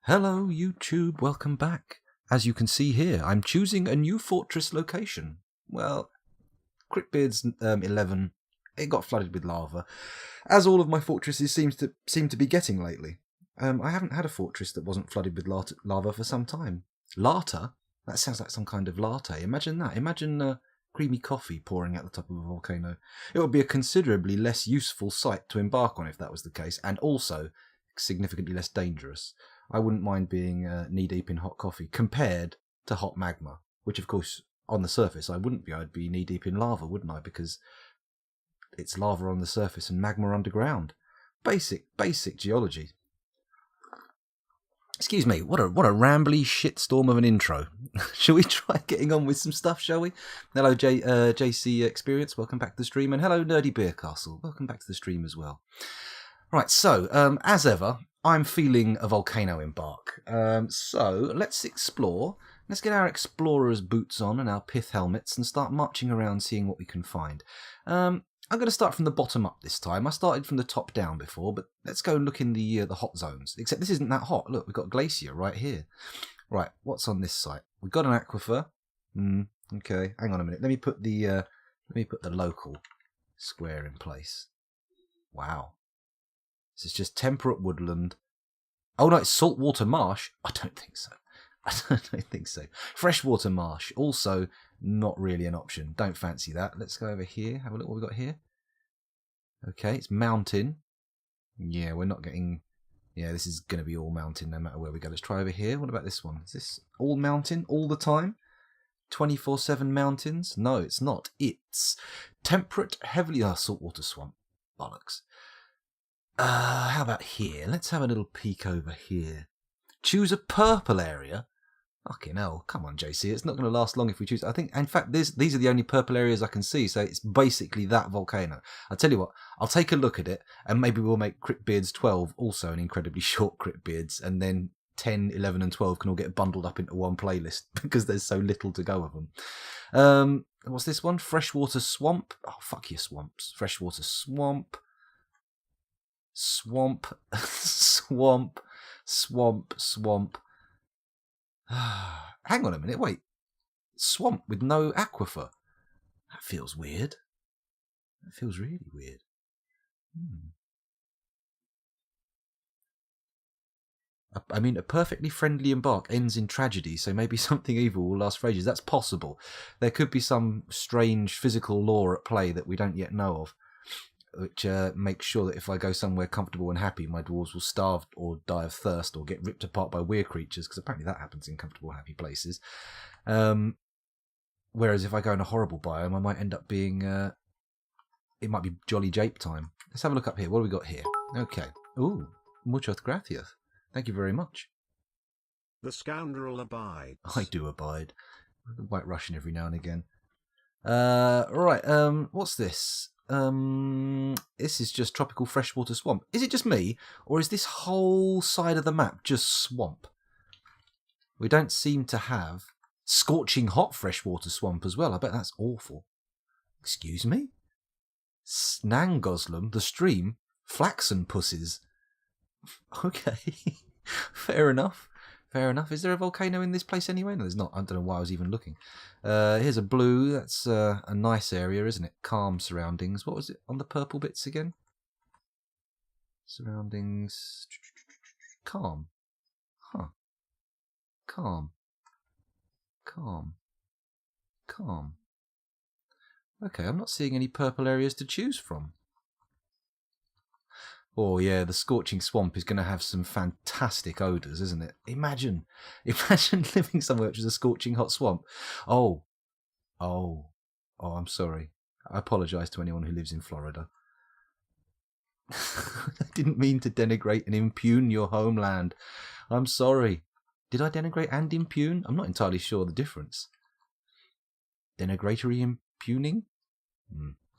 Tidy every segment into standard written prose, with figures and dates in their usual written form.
Hello YouTube, welcome back. As you can see here, I'm choosing a new fortress location. Well, CRYPTBEARDS 11, it got flooded with lava, as all of my fortresses seem to be getting lately. I haven't had a fortress that wasn't flooded with lava for some time. Lata? That sounds like some kind of latte. Imagine that. Imagine creamy coffee pouring out the top of a volcano. It would be a considerably less useful site to embark on if that was the case, and also significantly less dangerous. I wouldn't mind being knee-deep in hot coffee compared to hot magma, which of course on the surface I wouldn't be. I'd be knee-deep in lava, wouldn't I? Because it's lava on the surface and magma underground. Basic geology. Excuse me, what a rambly shitstorm of an intro. Shall we try getting on with some stuff, shall we? Hello JC Experience, welcome back to the stream, and hello Nerdy Beer Castle, welcome back to the stream as well. Right, so as ever, I'm feeling a volcano embark. So let's explore. Let's get our explorer's boots on and our pith helmets and start marching around seeing what we can find. I'm going to start from the bottom up this time. I started from the top down before, but let's go and look in the hot zones. Except this isn't that hot. Look, we've got a glacier right here. Right, what's on this site? We've got an aquifer. Okay, hang on a minute. Let me put the local square in place. Wow. This is just temperate woodland. Oh no, it's saltwater marsh. I don't think so. I don't think so. Freshwater marsh, also not really an option. Don't fancy that. Let's go over here. Have a look what we've got here. Okay, it's mountain. Yeah, we're not getting... Yeah, this is going to be all mountain no matter where we go. Let's try over here. What about this one? Is this all mountain all the time? 24/7 mountains? No, it's not. It's temperate, heavily... saltwater swamp. Bollocks. How about here? Let's have a little peek over here. Choose a purple area? Fucking hell, come on JC, it's not going to last long if we choose. I think, in fact, these are the only purple areas I can see, so it's basically that volcano. I'll tell you what, I'll take a look at it, and maybe we'll make CRYPTBEARDS 12 also an incredibly short CRYPTBEARDS, and then 10, 11 and 12 can all get bundled up into one playlist, because there's so little to go of them. What's this one? Freshwater swamp? Oh, fuck your swamps. Freshwater swamp. Swamp. Hang on a minute, wait. Swamp with no aquifer. That feels weird. That feels really weird. I mean, a perfectly friendly embark ends in tragedy, so maybe something evil will last for ages. That's possible. There could be some strange physical law at play that we don't yet know of, which makes sure that if I go somewhere comfortable and happy, my dwarves will starve or die of thirst or get ripped apart by weird creatures, because apparently that happens in comfortable, happy places. Whereas if I go in a horrible biome, I might end up being... it might be jolly jape time. Let's have a look up here. What do we got here? Okay. Ooh, muchas gracias. Thank you very much. The scoundrel abides. I do abide. White Russian every now and again. Right, what's this? This is just tropical freshwater swamp. Is it just me, or is this whole side of the map just swamp? We don't seem to have scorching hot freshwater swamp as well. I bet that's awful. Excuse me? Snangoslam, the stream, flaxen pussies. Okay, fair enough. Fair enough. Is there a volcano in this place anyway? No, there's not. I don't know why I was even looking. Here's a blue. That's a nice area, isn't it? Calm surroundings. What was it on the purple bits again? Surroundings. Calm. Huh. Calm. Calm. Calm. Okay, I'm not seeing any purple areas to choose from. Oh yeah, the scorching swamp is going to have some fantastic odours, isn't it? Imagine living somewhere which is a scorching hot swamp. Oh, I'm sorry. I apologise to anyone who lives in Florida. I didn't mean to denigrate and impugn your homeland. I'm sorry. Did I denigrate and impugn? I'm not entirely sure the difference. Denigratory impugning?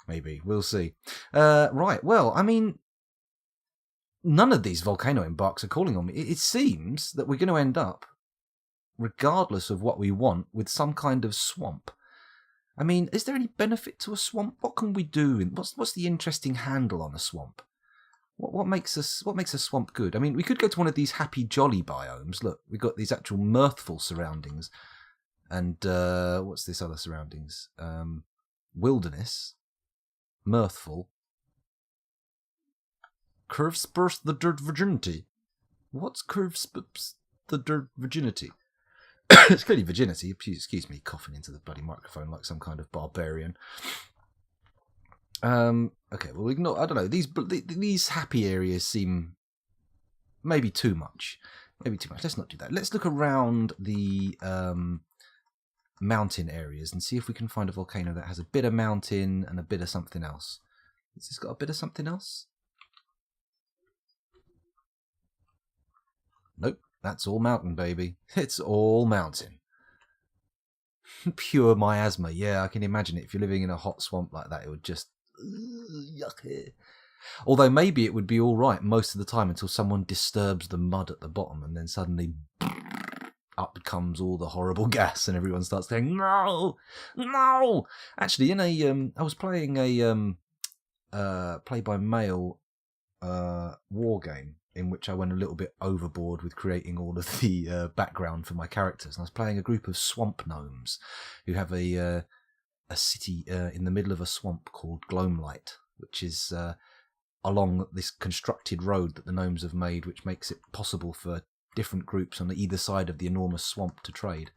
Maybe. We'll see. Right, well, I mean... None of these volcano embarks are calling on me. It seems that we're going to end up, regardless of what we want, with some kind of swamp. I mean, is there any benefit to a swamp? What can we do? What's the interesting handle on a swamp? What makes a swamp good? I mean, we could go to one of these happy, jolly biomes. Look, we've got these actual mirthful surroundings. And what's this other surroundings? Wilderness. Mirthful. Curve spurs the dirt virginity. What's curve spurs the dirt virginity? It's clearly virginity. Excuse me, coughing into the bloody microphone like some kind of barbarian. Okay, well, ignore. I don't know. These happy areas seem maybe too much. Maybe too much. Let's not do that. Let's look around the mountain areas and see if we can find a volcano that has a bit of mountain and a bit of something else. Has this got a bit of something else? Nope, that's all mountain, baby. It's all mountain. Pure miasma. Yeah, I can imagine it. If you're living in a hot swamp like that, it would just yucky. Although maybe it would be all right most of the time until someone disturbs the mud at the bottom, and then suddenly up comes all the horrible gas, and everyone starts saying no, no. Actually, in I was playing a play-by-mail war game in which I went a little bit overboard with creating all of the background for my characters. And I was playing a group of swamp gnomes who have a city in the middle of a swamp called Gloamlight, which is along this constructed road that the gnomes have made, which makes it possible for different groups on either side of the enormous swamp to trade.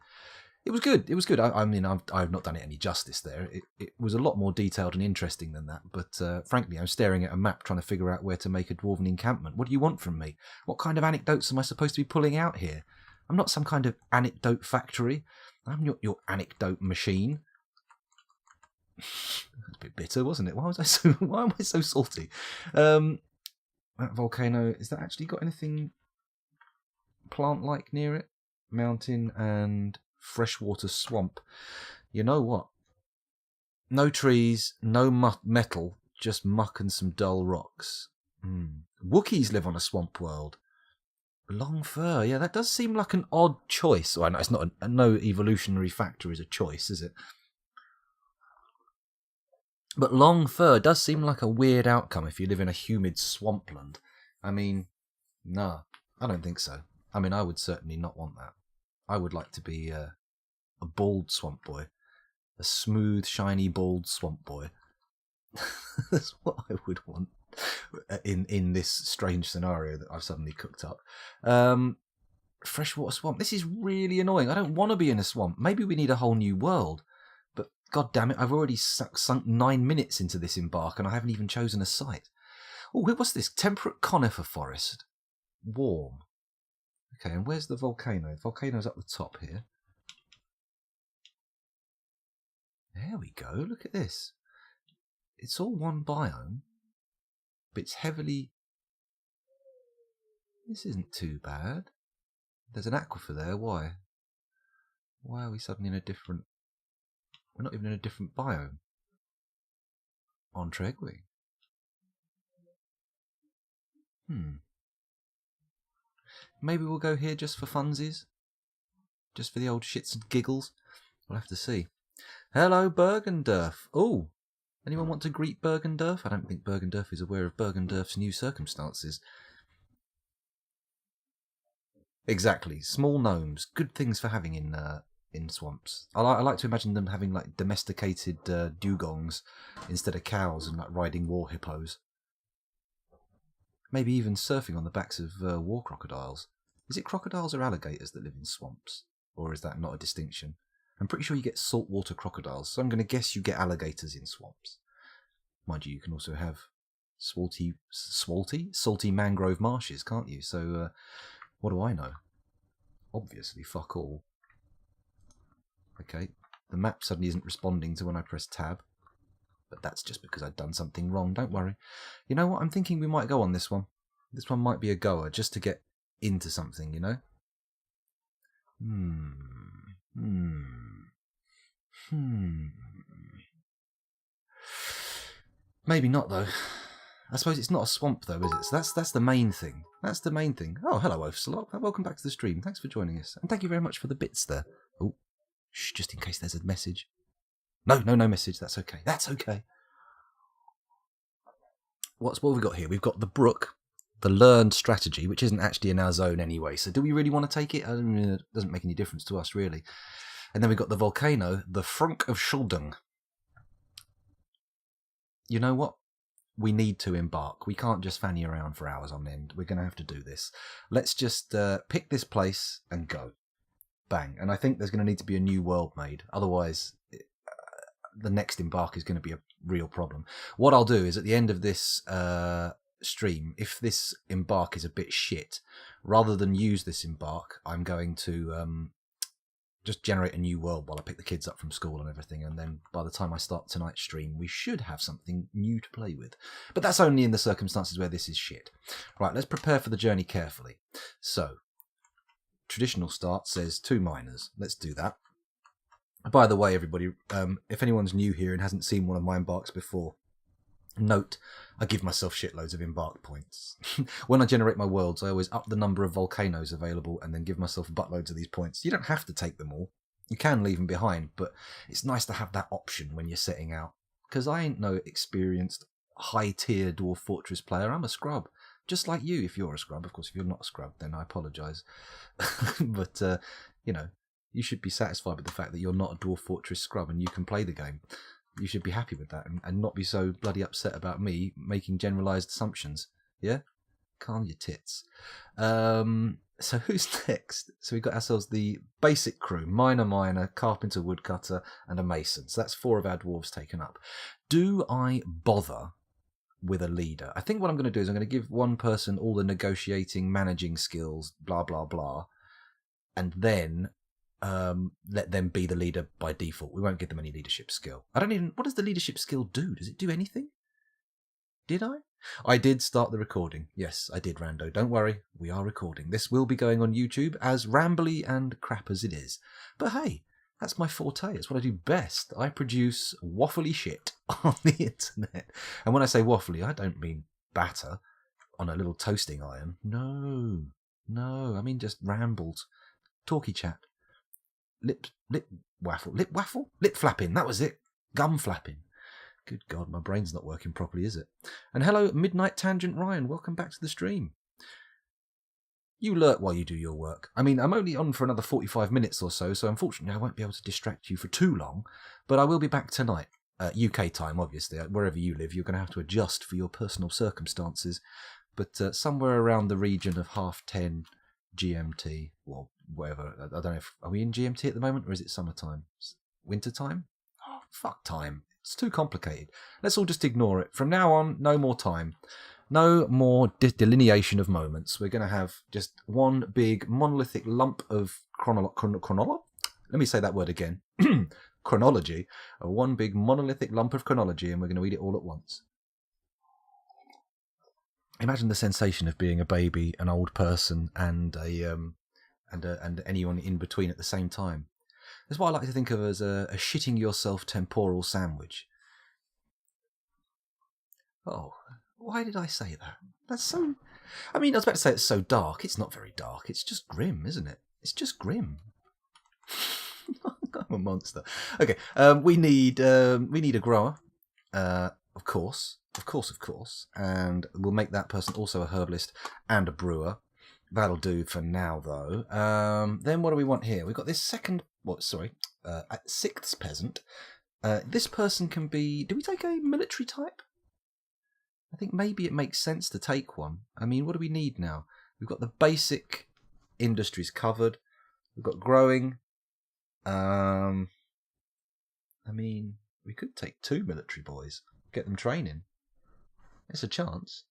It was good. It was good. I mean, I've not done it any justice there. It was a lot more detailed and interesting than that. But frankly, I'm staring at a map trying to figure out where to make a dwarven encampment. What do you want from me? What kind of anecdotes am I supposed to be pulling out here? I'm not some kind of anecdote factory. I'm not your anecdote machine. That's a bit bitter, wasn't it? Why am I so salty? That volcano, is that actually got anything plant-like near it? Mountain and freshwater swamp. You know what? No trees, no metal, just muck and some dull rocks. Wookiees live on a swamp world. Long fur, yeah, that does seem like an odd choice. Well, it's not no evolutionary factor is a choice, is it? But long fur does seem like a weird outcome if you live in a humid swampland. I mean, no, I don't think so. I mean, I would certainly not want that. I would like to be a bald swamp boy. A smooth, shiny, bald swamp boy. That's what I would want in this strange scenario that I've suddenly cooked up. Freshwater swamp. This is really annoying. I don't want to be in a swamp. Maybe we need a whole new world. But god damn it, I've already sunk 9 minutes into this embark and I haven't even chosen a site. Oh, what's this? Temperate conifer forest. Warm. Okay, and where's the volcano? The volcano's up the top here. There we go, look at this. It's all one biome, but it's heavily... This isn't too bad. There's an aquifer there, why? Why are we suddenly in a different... We're not even in a different biome. On Tregwing. Maybe we'll go here just for funsies? Just for the old shits and giggles? We'll have to see. Hello, Bergendurf. Oh, anyone want to greet Bergendurf? I don't think Bergendurf is aware of Bergendurf's new circumstances. Exactly. Small gnomes. Good things for having in swamps. I like to imagine them having like domesticated dugongs instead of cows and like riding war hippos. Maybe even surfing on the backs of war crocodiles. Is it crocodiles or alligators that live in swamps? Or is that not a distinction? I'm pretty sure you get saltwater crocodiles, so I'm going to guess you get alligators in swamps. Mind you can also have salty mangrove marshes, can't you? So, what do I know? Obviously, fuck all. Okay, the map suddenly isn't responding to when I press tab. But that's just because I'd done something wrong, don't worry. You know what, I'm thinking we might go on this one. This one might be a goer, just to get into something, you know? Maybe not, though. I suppose it's not a swamp, though, is it? So that's the main thing. That's the main thing. Oh, hello, Oafsalot. Welcome back to the stream. Thanks for joining us. And thank you very much for the bits there. Oh, shh, just in case there's a message. No message. That's okay. That's okay. what have we got here? We've got the brook, the learned strategy, which isn't actually in our zone anyway. So do we really want to take it? It doesn't make any difference to us, really. And then we've got the volcano, the Frunk of Schuldung. You know what? We need to embark. We can't just fanny around for hours on end. We're going to have to do this. Let's just pick this place and go. Bang. And I think there's going to need to be a new world made. Otherwise, the next embark is going to be a real problem. What I'll do is at the end of this stream, if this embark is a bit shit, rather than use this embark, I'm going to just generate a new world while I pick the kids up from school and everything, and then by the time I start tonight's stream, we should have something new to play with. But that's only in the circumstances where this is shit. Right, let's prepare for the journey carefully. So, traditional start says 2 miners. Let's do that. By the way, everybody, if anyone's new here and hasn't seen one of my embarks before, note, I give myself shitloads of embark points. When I generate my worlds, I always up the number of volcanoes available and then give myself buttloads of these points. You don't have to take them all. You can leave them behind, but it's nice to have that option when you're setting out. Because I ain't no experienced, high-tier Dwarf Fortress player. I'm a scrub. Just like you, if you're a scrub. Of course, if you're not a scrub, then I apologise. But, you know, you should be satisfied with the fact that you're not a Dwarf Fortress scrub and you can play the game. You should be happy with that and not be so bloody upset about me making generalised assumptions. Yeah? Calm your tits. So who's next? So we've got ourselves the basic crew. Miner, carpenter, woodcutter, and a mason. So that's 4 of our dwarves taken up. Do I bother with a leader? I think what I'm going to do is I'm going to give one person all the negotiating, managing skills, blah, blah, blah, and then let them be the leader by default. We won't give them any leadership skill. What does the leadership skill do? Does it do anything? Did I? I did start the recording. Yes, I did, Rando. Don't worry, we are recording. This will be going on YouTube, as rambly and crap as it is. But hey, that's my forte. It's what I do best. I produce waffly shit on the internet. And when I say waffly, I don't mean batter on a little toasting iron. No, I mean just rambles. Talky chat. Lip flapping, that was it. Gum flapping. Good God, my brain's not working properly, is it? And hello, Midnight Tangent Ryan, welcome back to the stream. You lurk while you do your work. I mean, I'm only on for another 45 minutes or so unfortunately I won't be able to distract you for too long, but I will be back tonight. UK time, obviously. Wherever you live, you're going to have to adjust for your personal circumstances, but somewhere around the region of 10:30 GMT, or whatever. I don't know if... Are we in GMT at the moment, or is it summertime? Winter time? Oh, fuck time. It's too complicated. Let's all just ignore it. From now on, no more time. No more delineation of moments. We're going to have just one big monolithic lump of chronology. Let me say that word again. Chronology. One big monolithic lump of chronology, and we're going to eat it all at once. Imagine the sensation of being a baby, an old person, and and anyone in between at the same time. That's what I like to think of as a shitting yourself temporal sandwich. Oh, why did I say that? That's so... I mean, I was about to say it's so dark. It's not very dark. It's just grim, isn't it? It's just grim. I'm a monster. Okay, we need a grower, of course, and we'll make that person also a herbalist and a brewer. That'll do for now, though. Then what do we want here? We've got this sixth peasant. This person can be... Do we take a military type? I think maybe it makes sense to take one. I mean, what do we need now? We've got the basic industries covered. We've got growing. I mean, we could take 2 military boys. Get them training. It's a chance.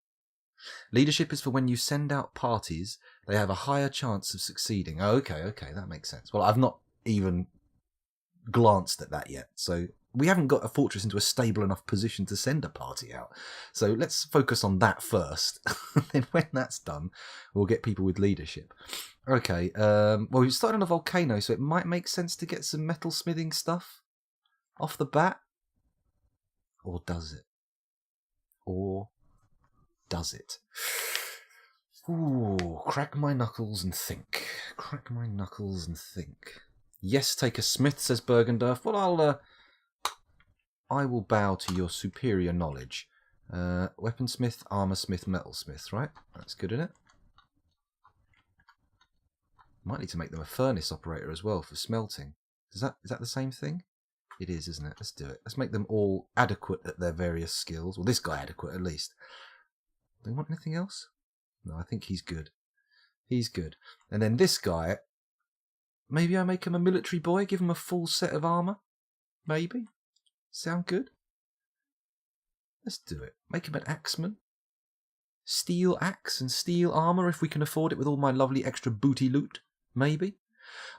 Leadership is for when you send out parties, they have a higher chance of succeeding. Oh, okay, that makes sense. Well, I've not even glanced at that yet, so we haven't got a fortress into a stable enough position to send a party out. So let's focus on that first. Then when that's done, we'll get people with leadership. Okay, well, we started on a volcano, so it might make sense to get some metal smithing stuff off the bat. Or does it? Ooh, crack my knuckles and think. Yes, take a smith, says Bergendorf. Well, I will bow to your superior knowledge. Weaponsmith, armorsmith, metalsmith, right? That's good, isn't it? Might need to make them a furnace operator as well for smelting. Is that the same thing? It is, isn't it? Let's do it. Let's make them all adequate at their various skills. Well, this guy adequate at least. Do we want anything else? No, I think he's good. He's good. And then this guy, maybe I make him a military boy, give him a full set of armour? Maybe? Sound good? Let's do it. Make him an axeman. Steel axe and steel armour if we can afford it with all my lovely extra booty loot. Maybe.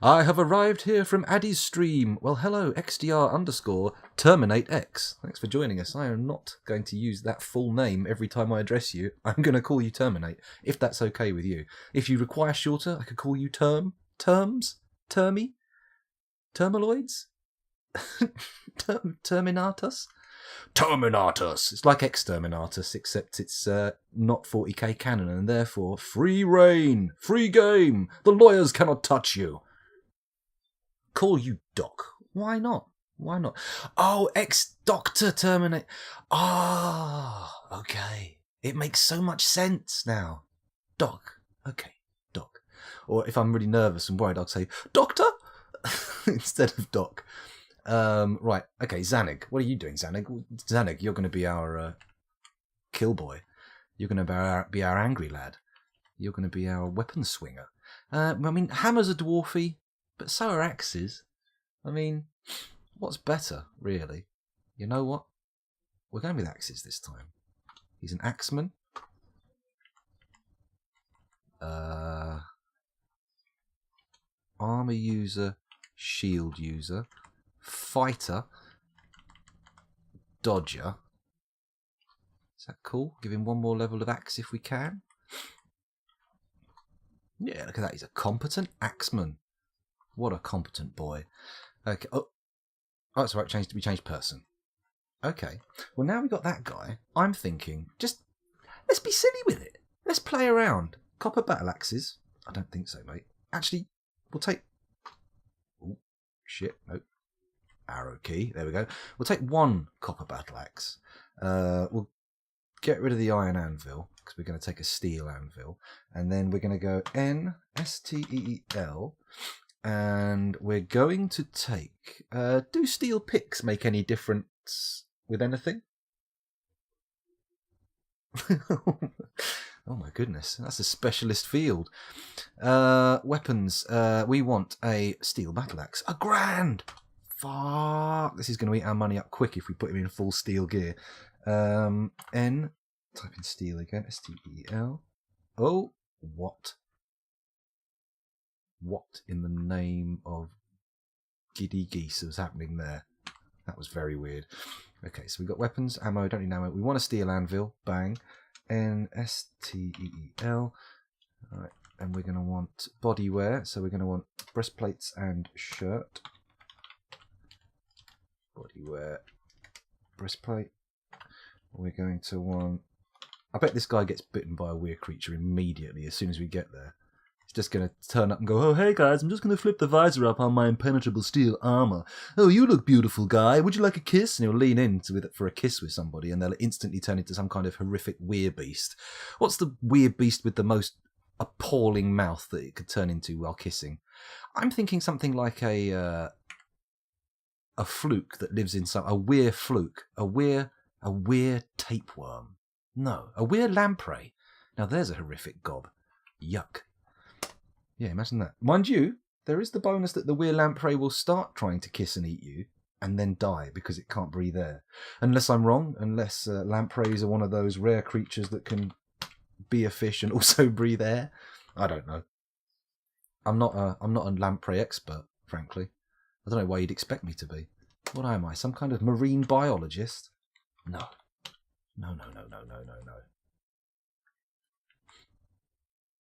I have arrived here from Addy's stream. Well, hello, XDR_TerminateX. Thanks for joining us. I am not going to use that full name every time I address you. I'm going to call you Terminate, if that's okay with you. If you require shorter, I could call you Terms? Termy? Termaloids? Terminatus? Terminatus! It's like Exterminatus, except it's not 40k canon, and therefore free reign, free game. The lawyers cannot touch you. Call you Doc. Why not? Why not? Oh, ex-Doctor Terminate. Ah, okay. It makes so much sense now. Doc. Okay, Doc. Or if I'm really nervous and worried, I'll say Doctor instead of Doc. Right. Okay, Zanig. What are you doing, Zanig? Zanig, you're going to be our kill boy. You're going to be our angry lad. You're going to be our weapon swinger. I mean, hammers are dwarfy, but so are axes. I mean, what's better, really? You know what? We're going with axes this time. He's an axeman. Armor user, shield user, fighter, dodger. Is that cool? Give him one more level of axe if we can. Yeah, look at that. He's a competent axeman. What a competent boy. Okay. Oh, that's right. We changed person. Okay. Well, now we got that guy. I'm thinking, just let's be silly with it. Let's play around. Copper battle axes. I don't think so, mate. Actually, we'll take. Oh, shit. Nope. Arrow key. There we go. We'll take one copper battle axe. We'll get rid of the iron anvil because we're going to take a steel anvil, and then we're going to go N-S-T-E-E-L, and we're going to take. Do steel picks make any difference with anything? Oh my goodness, that's a specialist field. Weapons. We want a steel battle axe. £1,000. Fuck! This is going to eat our money up quick if we put him in full steel gear. N. Type in steel again. S-T-E-L. Oh, what? What in the name of giddy geese was happening there? That was very weird. Okay, so we've got weapons, ammo, don't need ammo. We want a steel anvil. Bang. N-S-T-E-E-L. Alright, and we're going to want body wear. So we're going to want breastplates and shirt. Body wear, breastplate. We're going to want. I bet this guy gets bitten by a weird creature immediately as soon as we get there. He's just going to turn up and go, "Oh, hey guys, I'm just going to flip the visor up on my impenetrable steel armor. Oh, you look beautiful, guy. Would you like a kiss?" And he'll lean in for a kiss with somebody, and they'll instantly turn into some kind of horrific weirbeast. What's the weirbeast with the most appalling mouth that it could turn into while kissing? I'm thinking something like a fluke that lives in a weir fluke, a weir tapeworm. No, a weir lamprey. Now there's a horrific gob. Yuck. Yeah, imagine that. Mind you, there is the bonus that the weir lamprey will start trying to kiss and eat you and then die because it can't breathe air. Unless I'm wrong, unless lampreys are one of those rare creatures that can be a fish and also breathe air. I don't know. I'm not a lamprey expert, frankly. I don't know why you'd expect me to be. What am I? Some kind of marine biologist? No. No.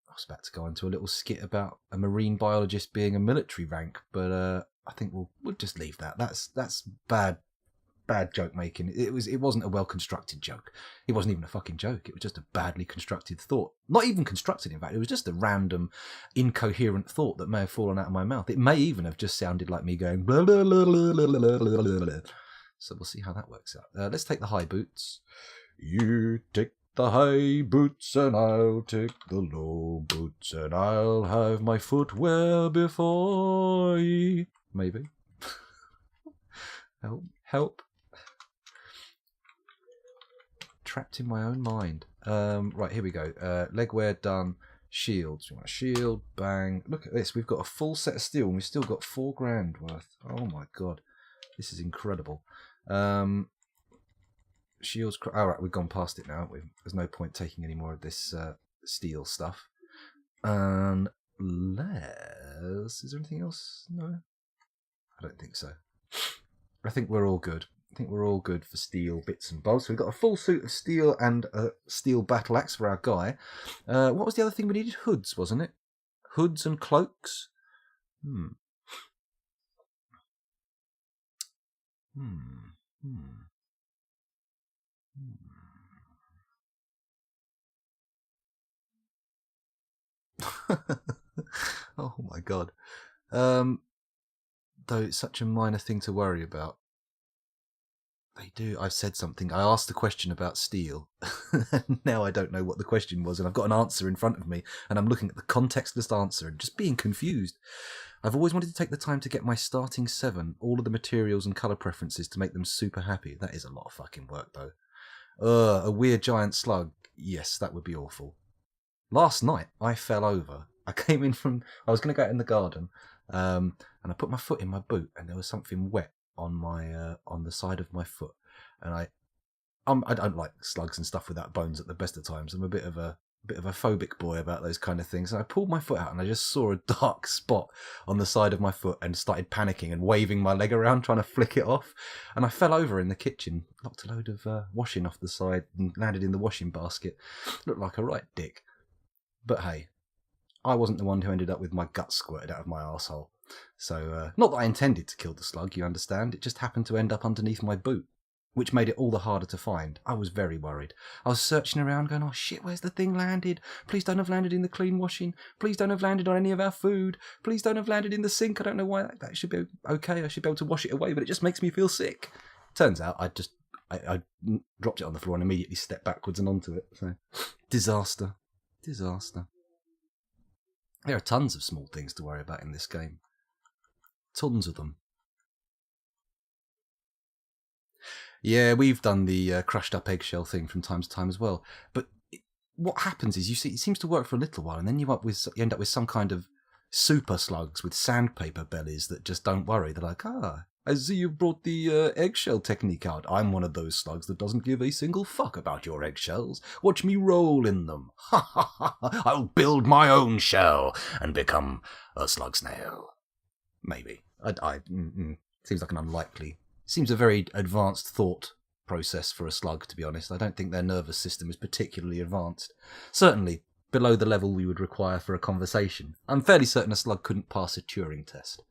I was about to go into a little skit about a marine biologist being a military rank, but I think we'll just leave that. That's bad joke making. It wasn't a well constructed joke. It wasn't even a fucking joke. It was just a badly constructed thought. Not even constructed, in fact. It was just a random, incoherent thought that may have fallen out of my mouth. It may even have just sounded like me going blah blah blah blah blah blah blah blah. So we'll see how that works out. Let's take the high boots. You take the high boots and I'll take the low boots, and I'll have my footwear before ye. Maybe. Help. Trapped in my own mind. Right, here we go. Legwear done. Shields. We want a shield. Bang. Look at this. We've got a full set of steel and we've still got $4,000 worth. Oh my god. This is incredible. Shields. Alright, we've gone past it now, haven't we? There's no point taking any more of this steel stuff. Unless... Is there anything else? No? I don't think so. I think we're all good. I think we're all good for steel bits and bobs. So we've got a full suit of steel and a steel battle axe for our guy. What was the other thing we needed? Hoods, wasn't it? Hoods and cloaks. Oh my god. Though it's such a minor thing to worry about. They do. I've said something. I asked a question about steel. And now I don't know what the question was, and I've got an answer in front of me, and I'm looking at the contextless answer and just being confused. I've always wanted to take the time to get my starting 7, all of the materials and colour preferences to make them super happy. That is a lot of fucking work, though. A weird giant slug. Yes, that would be awful. Last night, I fell over. I was going to go out in the garden, and I put my foot in my boot, and there was something wet on my on the side of my foot, and I don't like slugs and stuff without bones at the best of times. I'm a bit of a phobic boy about those kind of things. And I pulled my foot out and I just saw a dark spot on the side of my foot and started panicking and waving my leg around trying to flick it off. And I fell over in the kitchen, knocked a load of washing off the side and landed in the washing basket. Looked like a right dick. But hey, I wasn't the one who ended up with my guts squirted out of my arsehole. So, not that I intended to kill the slug, you understand. It just happened to end up underneath my boot, which made it all the harder to find. I was very worried. I was searching around going, oh shit, where's the thing landed? Please don't have landed in the clean washing. Please don't have landed on any of our food. Please don't have landed in the sink. I don't know why. That should be okay. I should be able to wash it away, but it just makes me feel sick. Turns out I dropped it on the floor and immediately stepped backwards and onto it. So, disaster. There are tons of small things to worry about in this game. Tons of them. Yeah, we've done the crushed up eggshell thing from time to time as well. But what happens is, you see, it seems to work for a little while, and then you end up with some kind of super slugs with sandpaper bellies that just don't worry. They're like, I see you've brought the eggshell technique out. I'm one of those slugs that doesn't give a single fuck about your eggshells. Watch me roll in them. Ha ha ha! I'll build my own shell and become a slug snail. Maybe. Seems like an unlikely... Seems a very advanced thought process for a slug, to be honest. I don't think their nervous system is particularly advanced. Certainly below the level we would require for a conversation. I'm fairly certain a slug couldn't pass a Turing test.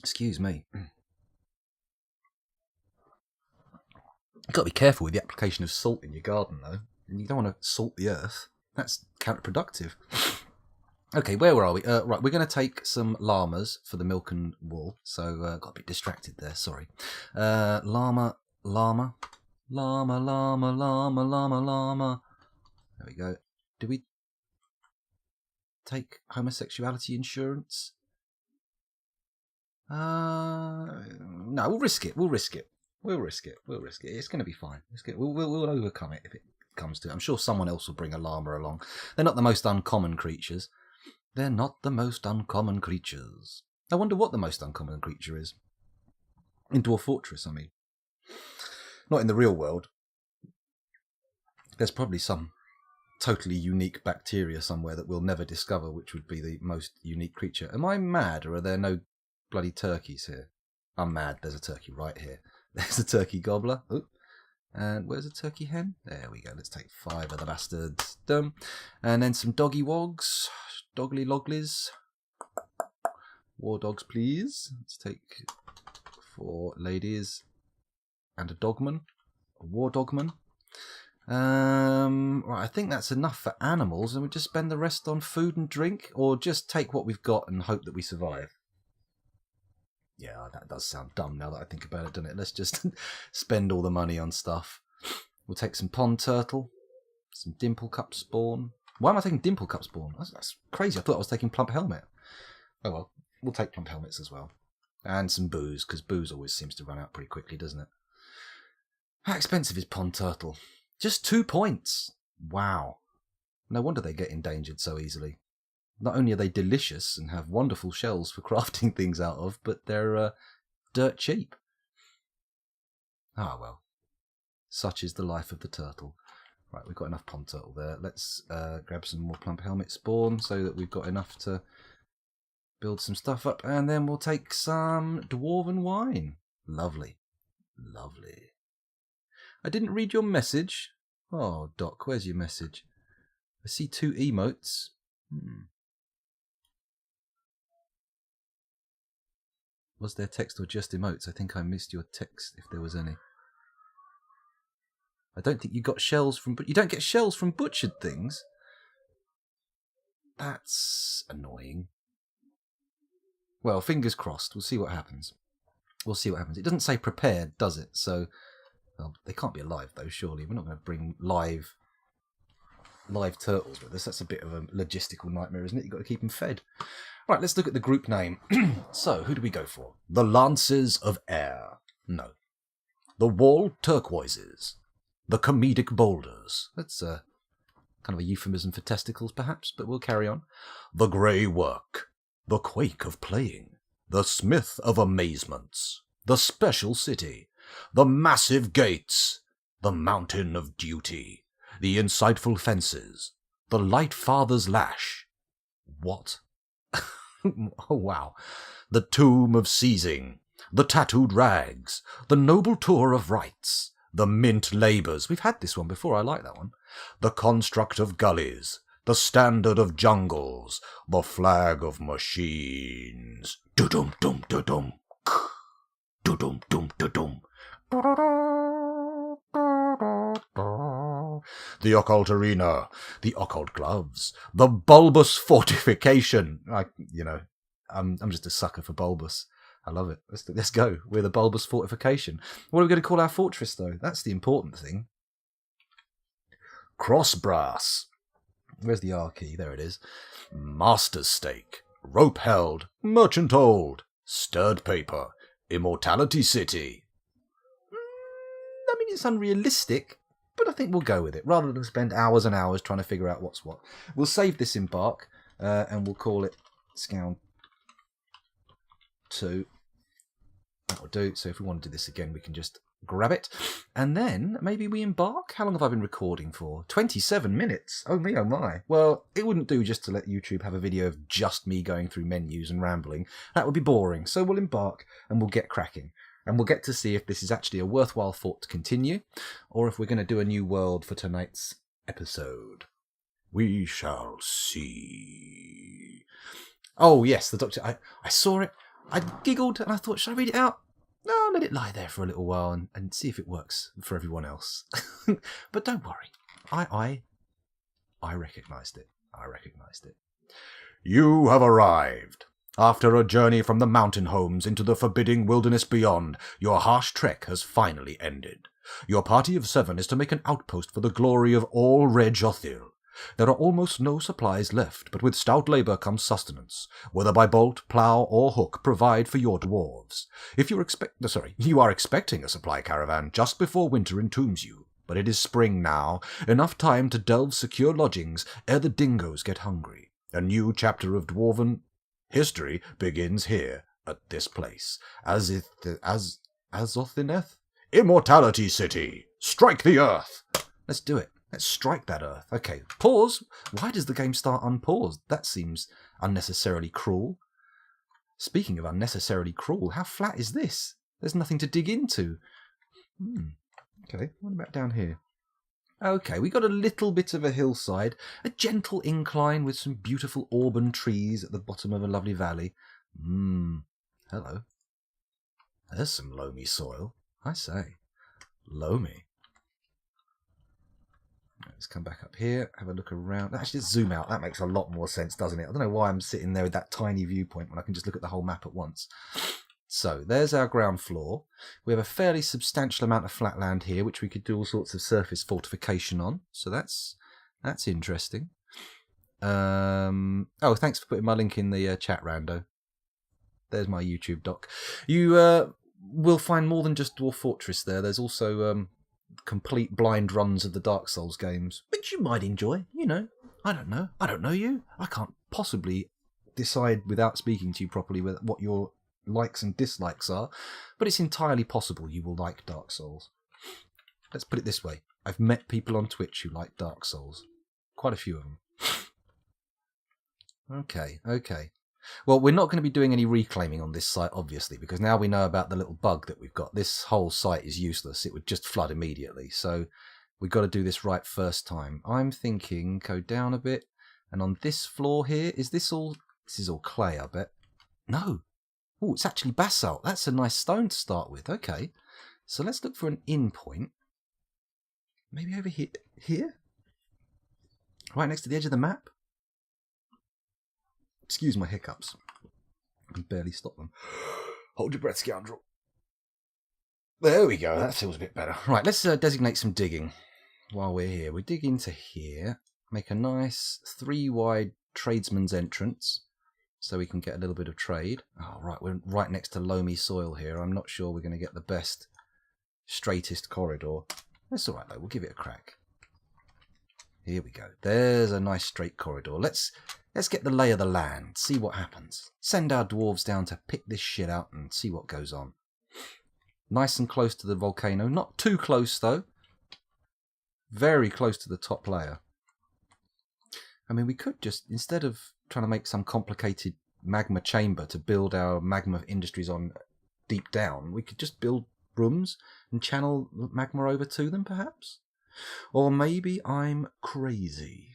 Excuse me. You've got to be careful with the application of salt in your garden, though. You don't want to salt the earth. That's counterproductive. Okay, where are we? Right, we're going to take some llamas for the milk and wool. So, got a bit distracted there, sorry. Llama. There we go. Do we take homosexuality insurance? No, we'll risk it. It's going to be fine. We'll overcome it if it comes to it. I'm sure someone else will bring a llama along. They're not the most uncommon creatures. I wonder what the most uncommon creature is. In Dwarf Fortress, I mean. Not in the real world. There's probably some totally unique bacteria somewhere that we'll never discover, which would be the most unique creature. Am I mad, or are there no bloody turkeys here? I'm mad. There's a turkey right here. There's a turkey gobbler. Ooh. And where's a turkey hen? There we go. Let's take 5 of the bastards. Done. And then some doggy wogs. Doggly loglies. War dogs, please. Let's take 4 ladies and a dogman. A war dogman. Right, I think that's enough for animals, and we just spend the rest on food and drink, or just take what we've got and hope that we survive. Yeah, that does sound dumb now that I think about it, doesn't it? Let's just spend all the money on stuff. We'll take some pond turtle, some dimple cup spawn. Why am I taking dimple cup spawn? That's crazy. I thought I was taking plump helmet. Oh well, we'll take plump helmets as well. And some booze, because booze always seems to run out pretty quickly, doesn't it? How expensive is pond turtle? Just 2 points. Wow. No wonder they get endangered so easily. Not only are they delicious and have wonderful shells for crafting things out of, but they're dirt cheap. Ah, well. Such is the life of the turtle. Right, we've got enough pond turtle there. Let's grab some more plump helmet spawn so that we've got enough to build some stuff up. And then we'll take some dwarven wine. Lovely. Lovely. I didn't read your message. Oh, Doc, where's your message? I see 2 emotes. Was there text or just emotes? I think I missed your text, if there was any. I don't think you got shells from... You don't get shells from butchered things? That's annoying. Well, fingers crossed. We'll see what happens. We'll see what happens. It doesn't say prepared, does it? So, well, they can't be alive, though, surely. We're not going to bring live turtles with us. That's a bit of a logistical nightmare, isn't it? You've got to keep them fed. Right, let's look at the group name. So, who do we go for? The Lances of Air. No. The Walled Turquoises. The Comedic Boulders. That's kind of a euphemism for testicles, perhaps, but we'll carry on. The Grey Work. The Quake of Playing. The Smith of Amazements. The Special City. The Massive Gates. The Mountain of Duty. The Insightful Fences. The Light Father's Lash. What? Oh, wow. The Tomb of Seizing. The Tattooed Rags. The Noble Tour of Rights. The Mint Labours. We've had this one before. I like that one. The Construct of Gullies. The Standard of Jungles. The Flag of Machines. Do-dum, dum, do-dum. Do-dum, dum, do-dum. The Occult Arena. The Occult Gloves. The Bulbous Fortification. I'm just a sucker for Bulbous. I love it. Let's go. We're the Bulbous Fortification. What are we going to call our fortress, though? That's the important thing. Cross Brass. Where's the R key? There it is. Master's Stake. Rope Held. Merchant Old. Stirred Paper. Immortality City. I mean, it's unrealistic, but I think we'll go with it, rather than spend hours and hours trying to figure out what's what. We'll save this embark, and we'll call it Scound 2. That'll do. So if we want to do this again, we can just grab it. And then maybe we embark. How long have I been recording for? 27 minutes. Oh me, oh my. Well, it wouldn't do just to let YouTube have a video of just me going through menus and rambling. That would be boring. So we'll embark and we'll get cracking. And we'll get to see if this is actually a worthwhile thought to continue, or if we're going to do a new world for tonight's episode. We shall see. Oh yes, the Doctor. I saw it. I giggled and I thought, should I read it out? No, let it lie there for a little while and see if it works for everyone else. But don't worry. I recognised it. I recognised it. You have arrived. After a journey from the mountain homes into the forbidding wilderness beyond, your harsh trek has finally ended. Your party of 7 is to make an outpost for the glory of all Red Jothil. There are almost no supplies left, but with stout labour comes sustenance, whether by bolt, plough, or hook, provide for your dwarves. If you are expecting a supply caravan just before winter entombs you, but it is spring now, enough time to delve secure lodgings ere the dingoes get hungry. A new chapter of dwarven history begins here, at this place. Azothineth? Immortality City! Strike the earth! Let's do it. Let's strike that earth. Okay, pause. Why does the game start unpaused? That seems unnecessarily cruel. Speaking of unnecessarily cruel, how flat is this? There's nothing to dig into. Okay, what about down here? Okay, we got a little bit of a hillside, a gentle incline with some beautiful auburn trees at the bottom of a lovely valley. Hello. There's some loamy soil, I say. Loamy. Let's come back up here, have a look around. Actually, let's zoom out. That makes a lot more sense, doesn't it? I don't know why I'm sitting there with that tiny viewpoint when I can just look at the whole map at once. So there's our ground floor. We have a fairly substantial amount of flat land here, which we could do all sorts of surface fortification on. So that's interesting. Oh, thanks for putting my link in the chat, Rando. There's my YouTube doc. You will find more than just Dwarf Fortress there. There's also complete blind runs of the Dark Souls games, which you might enjoy. You know, I don't know. I don't know you. I can't possibly decide without speaking to you properly what your likes and dislikes are, but it's entirely possible you will like Dark Souls. Let's put it this way. I've met people on Twitch who like Dark Souls. Quite a few of them. Okay. Well, we're not going to be doing any reclaiming on this site, obviously, because now we know about the little bug that we've got. This whole site is useless. It would just flood immediately. So we've got to do this right first time. I'm thinking go down a bit. And on this floor here, is this all... This is all clay, I bet. No. Oh, it's actually basalt. That's a nice stone to start with. Okay. So let's look for an in point. Maybe over here? Here? Right next to the edge of the map? Excuse my hiccups. I can barely stop them. Hold your breath, scoundrel. There we go. That feels a bit better. Right, let's designate some digging while we're here. We dig into here. Make a nice 3-wide tradesman's entrance so we can get a little bit of trade. Oh, right. We're right next to loamy soil here. I'm not sure we're going to get the best, straightest corridor. That's all right, though. We'll give it a crack. Here we go. There's a nice straight corridor. Let's get the lay of the land, see what happens. Send our dwarves down to pick this shit out and see what goes on. Nice and close to the volcano. Not too close, though. Very close to the top layer. I mean, we could just, instead of trying to make some complicated magma chamber to build our magma industries on deep down, we could just build rooms and channel magma over to them, perhaps? Or maybe I'm crazy.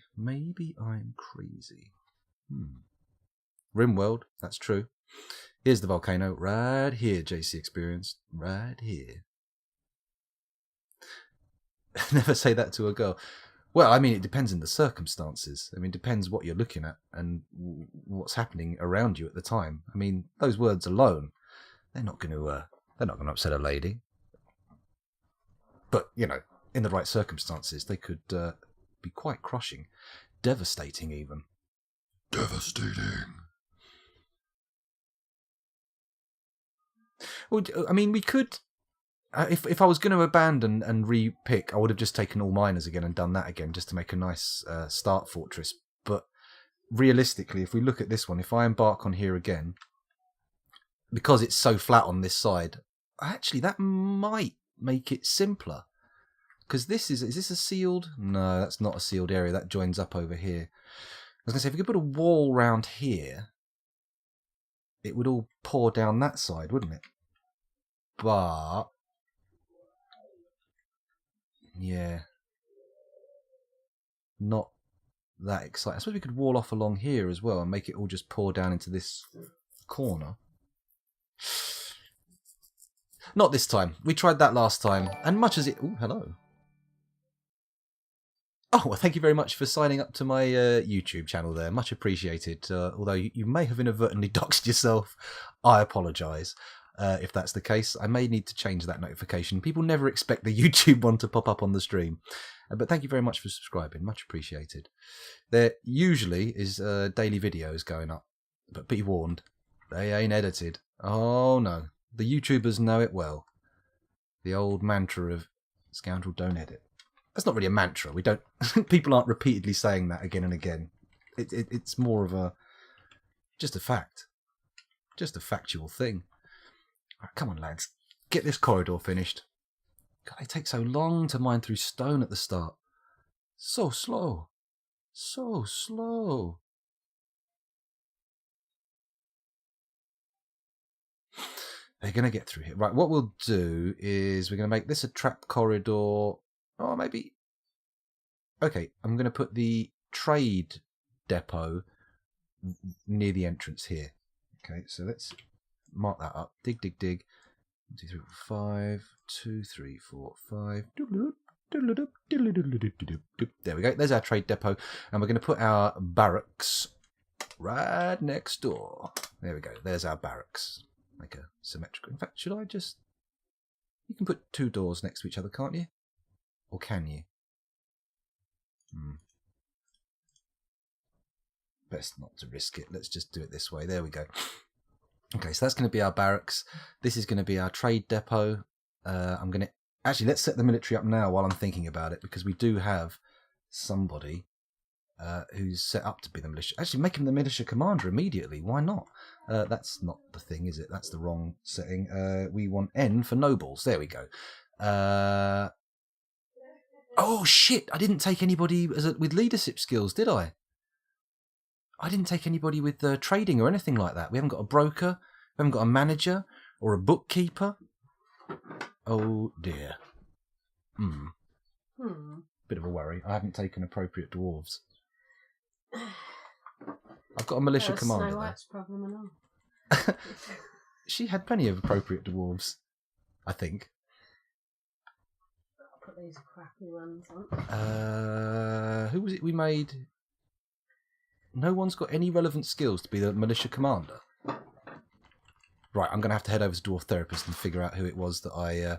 Rimworld, that's true. Here's the volcano, right here, JC Experience, right here. Never say that to a girl. Well, I mean, it depends on the circumstances. I mean, it depends what you're looking at and what's happening around you at the time. I mean, those words alone, they're not going to upset a lady. But, you know, in the right circumstances, they could be quite crushing. Devastating, even. Devastating. Well, I mean, we could... if I was going to abandon and re-pick, I would have just taken all miners again and done that again, just to make a nice start fortress. But realistically, if we look at this one, if I embark on here again, because it's so flat on this side, actually, that might make it simpler. Because this is this a sealed? No, that's not a sealed area. That joins up over here. I was going to say, if we could put a wall round here, it would all pour down that side, wouldn't it? But... yeah. Not that exciting. I suppose we could wall off along here as well and make it all just pour down into this corner. Not this time. We tried that last time. And much as it... oh, hello. Oh, well, thank you very much for signing up to my YouTube channel there. Much appreciated. Although you may have inadvertently doxed yourself. I apologise. If that's the case, I may need to change that notification. People never expect the YouTube one to pop up on the stream. But thank you very much for subscribing. Much appreciated. There usually is daily videos going up. But be warned, they ain't edited. Oh, no. The YouTubers know it well. The old mantra of scoundrel don't edit. That's not really a mantra. We don't. People aren't repeatedly saying that again and again. It's more of just a fact, just a factual thing. Right, come on, lads, get this corridor finished. God, they take so long to mine through stone at the start. So slow, so slow. They're gonna get through here. Right, what we'll do is we're gonna make this a trap corridor. Oh, maybe. Okay, I'm going to put the trade depot near the entrance here. Okay, so let's mark that up. Dig, dig, dig. 1, 2, 3, 4, 5. 2, 3, 4, 5. There we go. There's our trade depot. And we're going to put our barracks right next door. There we go. There's our barracks. make a symmetrical. In fact, should I just... You can put 2 doors next to each other, can't you? Or can you? Best not to risk it. Let's just do it this way. There we go. Okay, so that's going to be our barracks. This is going to be our trade depot. I'm going to... Actually, let's set the military up now while I'm thinking about it, because we do have somebody who's set up to be the militia. Actually, make him the militia commander immediately. Why not? That's not the thing, is it? That's the wrong setting. We want N for nobles. There we go. Oh, shit! I didn't take anybody with leadership skills, did I? I didn't take anybody with trading or anything like that. We haven't got a broker. We haven't got a manager or a bookkeeper. Oh, dear. Bit of a worry. I haven't taken appropriate dwarves. I've got a militia commander Snow there. White's problem and all. She had plenty of appropriate dwarves, I think. I'll put these crappy ones on. Who was it we made? No one's got any relevant skills to be the militia commander. Right, I'm going to have to head over to Dwarf Therapist and figure out who it was that I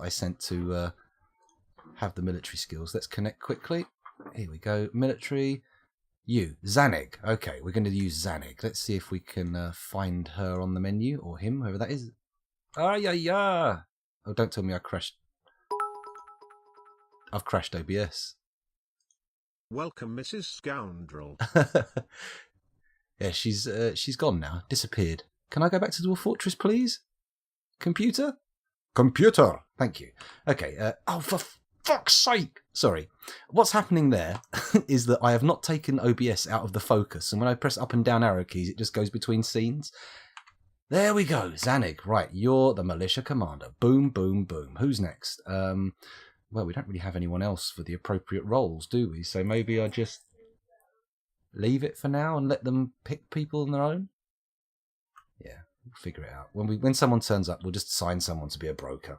sent to have the military skills. Let's connect quickly. Here we go. Military. You. Zanig. Okay, we're going to use Zanig. Let's see if we can find her on the menu, or him, whoever that is. Ah, yeah. Oh, don't tell me I crashed. I've crashed OBS. Welcome, Mrs. Scoundrel. Yeah, she's gone now. Disappeared. Can I go back to Dwarf Fortress, please? Computer? Computer! Thank you. Okay, oh, for fuck's sake! Sorry. What's happening there is that I have not taken OBS out of the focus, and when I press up and down arrow keys, it just goes between scenes. There we go, Zanig. Right, you're the militia commander. Boom, boom, boom. Who's next? Well, we don't really have anyone else for the appropriate roles, do we? So maybe I just leave it for now and let them pick people on their own? Yeah, we'll figure it out. When someone turns up, we'll just assign someone to be a broker.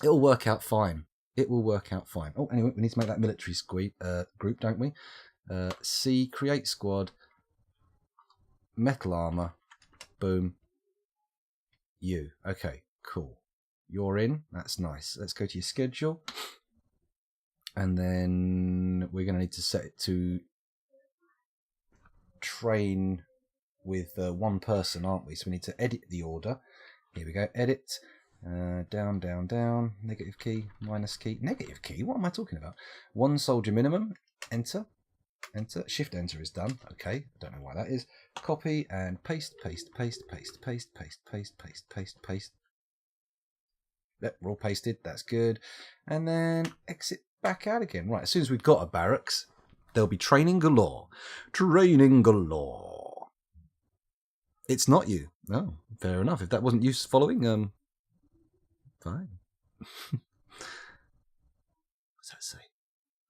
It'll work out fine. It will work out fine. Oh, anyway, we need to make that military group, don't we? C, create squad, metal armor, boom, you. Okay, cool. You're in. That's nice. Let's go to your schedule. And then we're going to need to set it to train with one person, aren't we? So we need to edit the order. Here we go. Edit. Down, down, down. Negative key. Minus key. Negative key? What am I talking about? 1 soldier minimum. Enter. Enter. Shift enter is done. Okay. I don't know why that is. Copy and paste, paste, paste, paste, paste, paste, paste, paste, paste, paste. Yep, we're all pasted. That's good. And then exit back out again. Right, as soon as we've got a barracks, there'll be training galore. Training galore. It's not you. No, fair enough. If that wasn't you following, fine. What's that say?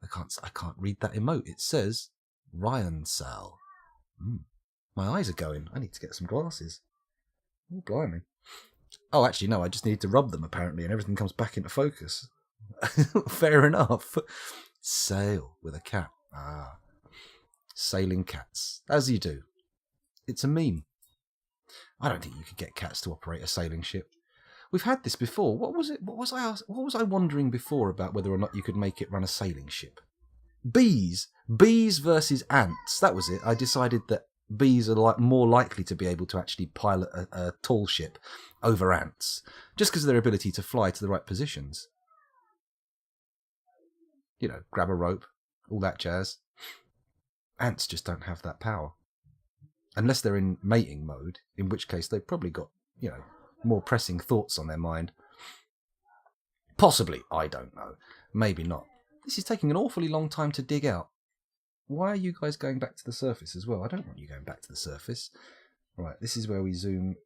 I can't read that emote. It says Ryan Sal. My eyes are going. I need to get some glasses. Oh, blimey. Oh, actually, no, I just need to rub them, apparently, and everything comes back into focus. Fair enough. Sail with a cat. Ah. Sailing cats. As you do. It's a meme. I don't think you could get cats to operate a sailing ship. We've had this before. What was it? What was I wondering before about whether or not you could make it run a sailing ship? Bees. Bees versus ants. That was it. I decided that bees are more likely to be able to actually pilot a tall ship over ants, just because of their ability to fly to the right positions. You know, grab a rope, all that jazz. Ants just don't have that power. Unless they're in mating mode, in which case they've probably got, you know, more pressing thoughts on their mind. Possibly, I don't know. Maybe not. This is taking an awfully long time to dig out. Why are you guys going back to the surface as well? I don't want you going back to the surface. Right, this is where we zoom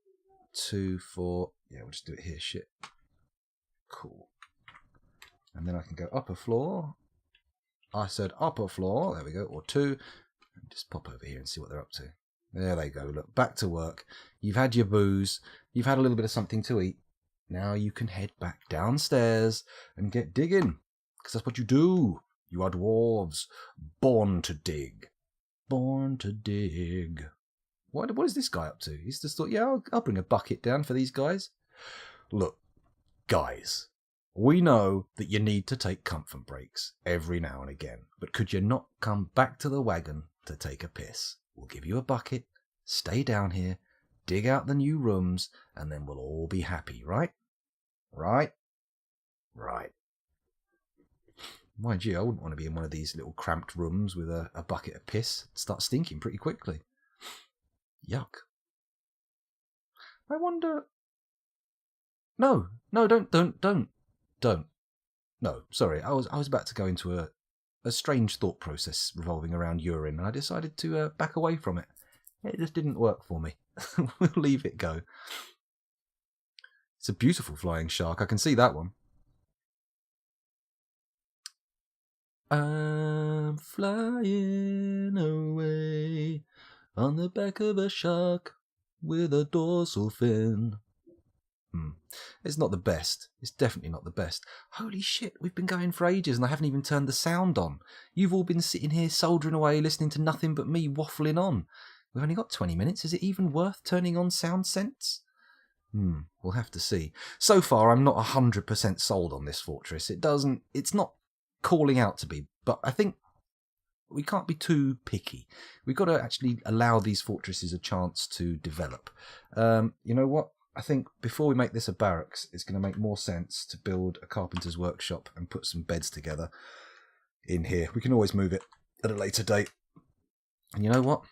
2, 4. Yeah, we'll just do it here. Shit. Cool. And then I can go upper floor. I said upper floor. There we go. Or 2. Just pop over here and see what they're up to. There they go. Look, back to work. You've had your booze. You've had a little bit of something to eat. Now you can head back downstairs and get digging. Because that's what you do. You are dwarves, born to dig. Born to dig. What is this guy up to? He's just thought, yeah, I'll bring a bucket down for these guys. Look, guys, we know that you need to take comfort breaks every now and again, but could you not come back to the wagon to take a piss? We'll give you a bucket, stay down here, dig out the new rooms, and then we'll all be happy, right? Right? Right. Mind you, I wouldn't want to be in one of these little cramped rooms with a bucket of piss. It'd start stinking pretty quickly. Yuck. I wonder... No, don't. No, sorry, I was about to go into a strange thought process revolving around urine, and I decided to back away from it. It just didn't work for me. We'll leave it go. It's a beautiful flying shark, I can see that one. I'm flying away on the back of a shark with a dorsal fin. It's not the best. It's definitely not the best. Holy shit, we've been going for ages and I haven't even turned the sound on. You've all been sitting here soldiering away listening to nothing but me waffling on. We've only got 20 minutes. Is it even worth turning on sound sense? We'll have to see. So far, I'm not 100% sold on this fortress. It's not calling out to be, but I think we can't be too picky. We've got to actually allow these fortresses a chance to develop. You know what? I think before we make this a barracks, it's going to make more sense to build a carpenter's workshop and put some beds together in here. We can always move it at a later date. And you know what?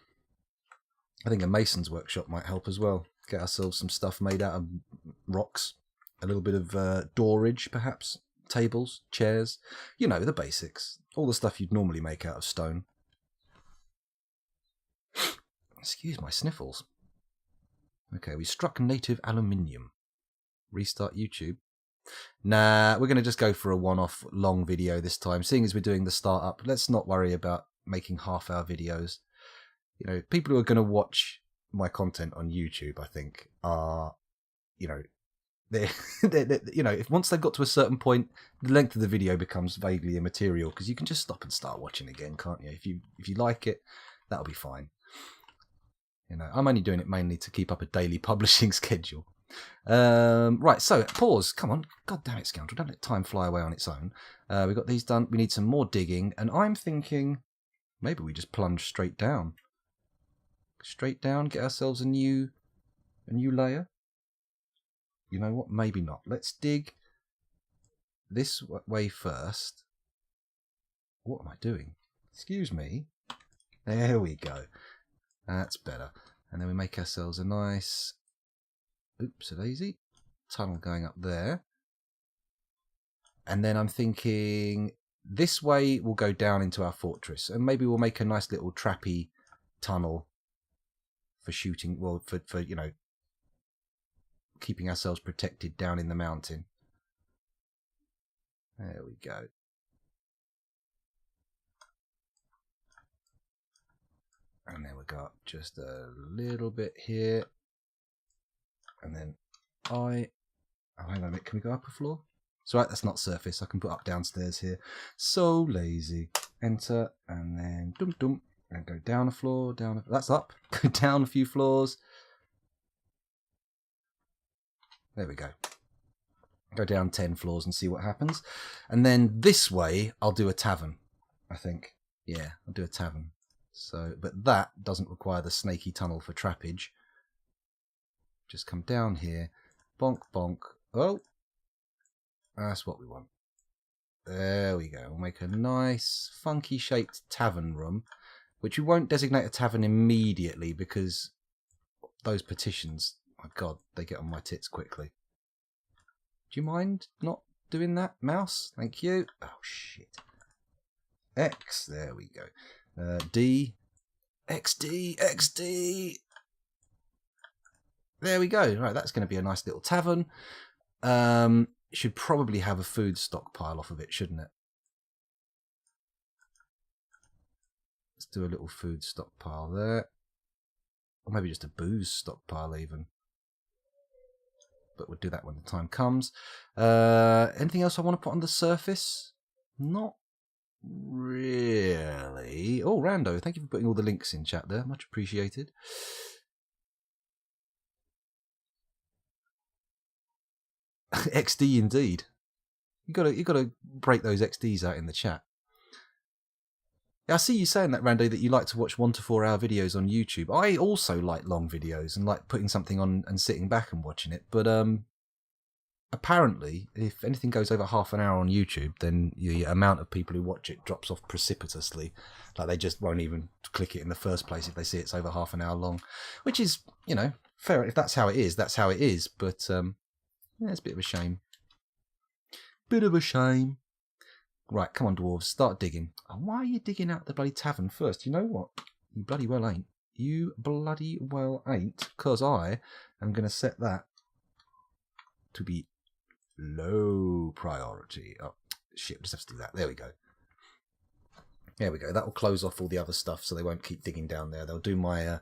I think a mason's workshop might help as well. Get ourselves some stuff made out of rocks. A little bit of doorage, perhaps. Tables, chairs. You know, the basics. All the stuff you'd normally make out of stone. Excuse my sniffles. Okay, we struck native aluminium. Restart YouTube. Nah, we're going to just go for a one-off long video this time. Seeing as we're doing the startup, let's not worry about making half-hour videos. You know, people who are going to watch my content on YouTube, I think, are, you know, they're you know, if once they've got to a certain point, the length of the video becomes vaguely immaterial because you can just stop and start watching again, can't you? If you like it, that'll be fine. You know, I'm only doing it mainly to keep up a daily publishing schedule. Right, so pause. Come on, God damn it, scoundrel! Don't let time fly away on its own. We got these done. We need some more digging, and I'm thinking maybe we just plunge straight down. Straight down, get ourselves a new layer. You know what? Maybe not. Let's dig this way first. What am I doing? Excuse me. There we go. That's better. And then we make ourselves a nice, oops-a-daisy, tunnel going up there. And then I'm thinking this way we'll go down into our fortress. And maybe we'll make a nice little trappy tunnel for shooting, well, for you know, keeping ourselves protected down in the mountain. There we go. And then we got just a little bit here. And then oh, hang on a minute, can we go up a floor? It's all right, that's not surface. I can put up downstairs here. So lazy. Enter, and then dum-dum. And go down a floor, that's up. Go down a few floors. There we go. Go down 10 floors and see what happens. And then this way, I'll do a tavern, I think. Yeah, I'll do a tavern. So, but that doesn't require the snaky tunnel for trappage. Just come down here. Bonk, bonk. Oh, that's what we want. There we go. We'll make a nice, funky shaped tavern room, which we won't designate a tavern immediately because those petitions, my God, they get on my tits quickly. Do you mind not doing that, mouse? Thank you. Oh, shit. X, there we go. D, XD, XD. There we go. Right, that's going to be a nice little tavern. Should probably have a food stockpile off of it, shouldn't it? Let's do a little food stockpile there. Or maybe just a booze stockpile even. But we'll do that when the time comes. Anything else I want to put on the surface? Not really. Oh, Rando, thank you for putting all the links in chat there. Much appreciated. XD indeed. You gotta break those XDs out in the chat. Yeah, I see you saying that, Randy, that you like to watch 1 to 4 hour videos on YouTube. I also like long videos and like putting something on and sitting back and watching it. But apparently, if anything goes over half an hour on YouTube, then the amount of people who watch it drops off precipitously. Like they just won't even click it in the first place if they see it's over half an hour long, which is, fair. If that's how it is, that's how it is. But yeah, it's a bit of a shame. Bit of a shame. Right, come on, dwarves, start digging. Oh, why are you digging out the bloody tavern first? You know what? You bloody well ain't. You bloody well ain't, because I am going to set that to be low priority. Oh, shit, we just have to do that. There we go. There we go. That will close off all the other stuff so they won't keep digging down there. They'll do my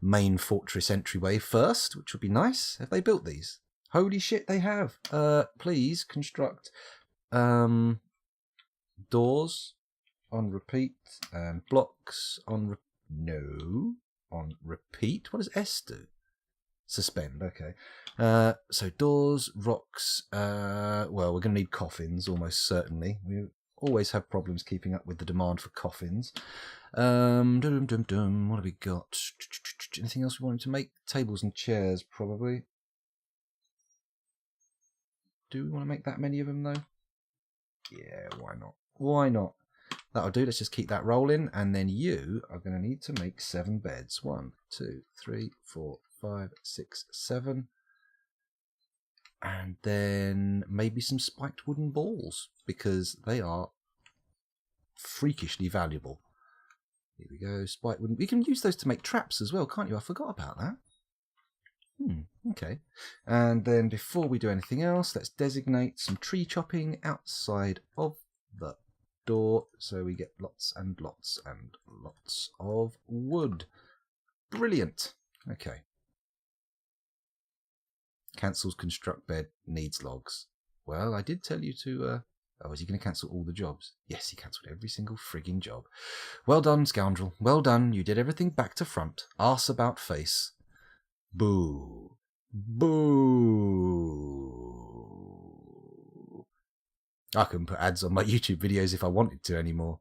main fortress entryway first, which would be nice. Have they built these? Holy shit, they have. Please construct doors on repeat and blocks on on repeat. What does S do? Suspend. Okay. So doors, rocks. Well, we're going to need coffins almost certainly. We always have problems keeping up with the demand for coffins. What have we got? Anything else we wanted to make? Tables and chairs, probably. Do we want to make that many of them though? Yeah, why not? Why not? That'll do. Let's just keep that rolling. And then you are going to need to make 7 beds. 1, 2, 3, 4, 5, 6, 7. And then maybe some spiked wooden balls, because they are freakishly valuable. Here we go. Spiked wooden. We can use those to make traps as well, can't you? I forgot about that. Okay. And then before we do anything else, let's designate some tree chopping outside of the door, so we get lots and lots and lots of wood. Brilliant. Okay. Cancels construct bed, needs logs. Well, I did tell you to... Oh, is he going to cancel all the jobs? Yes, he cancelled every single frigging job. Well done, scoundrel. Well done. You did everything back to front. Arse about face. Boo. Boo. I couldn't put ads on my YouTube videos if I wanted to anymore.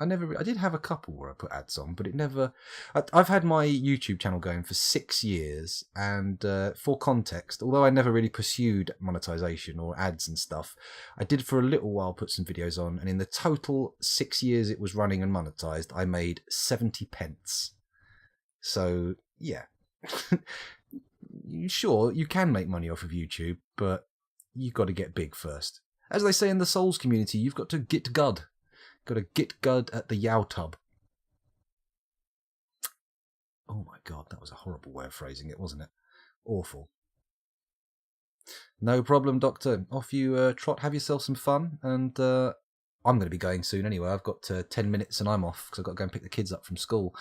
I did have a couple where I put ads on, but it never... I've had my YouTube channel going for 6 years, and for context, although I never really pursued monetization or ads and stuff, I did for a little while put some videos on, and in the total 6 years it was running and monetized, I made 70 pence. So, yeah. Sure, you can make money off of YouTube, but you've got to get big first. As they say in the Souls community, you've got to get good. Got to get good at the yow tub. Oh my god, that was a horrible way of phrasing it, wasn't it? Awful. No problem, Doctor. Off you trot, have yourself some fun, and I'm going to be going soon anyway. I've got 10 minutes and I'm off, because I've got to go and pick the kids up from school.